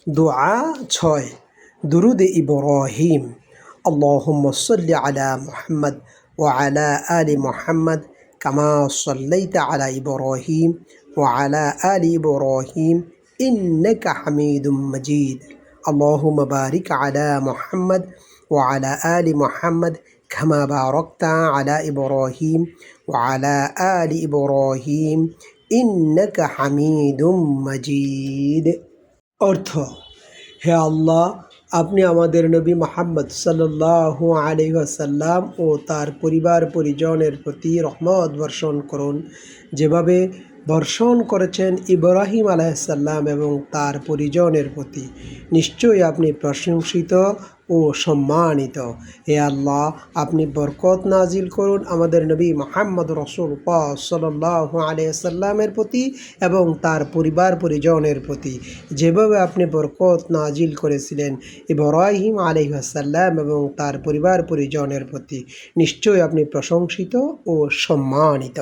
দোয়া 6 দুরুদে ইব্রাহিম আল্লাহুম্মা সাল্লি আলা মুহাম্মদ ওয়া আলা আলি মুহাম্মদ কামা সাল্লাইতা আলা ইব্রাহিম ওয়া আলা আলি ইব্রাহিম ইন্নাকা হামিদুম মাজিদ আল্লাহুম্মা বারিক আলা মুহাম্মদ ওয়া আলা আলি মুহাম্মদ কামা বারাকতা আলা ইব্রাহিম ওয়া আলা আলি ইব্রাহিম ইন্নাকা হামিদুম মাজিদ। অর্থ: হে আল্লাহ, আপনি আমাদের নবী মুহাম্মদ সাল্লাল্লাহু আলাইহি ওয়াসাল্লাম ও তার পরিবার পরিজনের প্রতি রহমত বর্ষণ করুন, যেভাবে বর্ষণ করেছেন ইব্রাহিম আলাইহিস সালাম এবং তার পরিজনের প্রতি। নিশ্চয়ই আপনি প্রশংসিত ও সম্মানিত। হে আল্লাহ, আপনি বরকত নাজিল করুন আমাদের নবী মুহাম্মদ রাসূলুল্লাহ সাল্লাল্লাহু আলাইহি ওয়াসাল্লামের প্রতি এবং তার পরিবার পরিজনের প্রতি, যেভাবে আপনি বরকত নাজিল করেছিলেন ইব্রাহিম আলাইহিস সালাম এবং তার পরিবার পরিজনের প্রতি। নিশ্চয়ই আপনি প্রশংসিত ও সম্মানিত।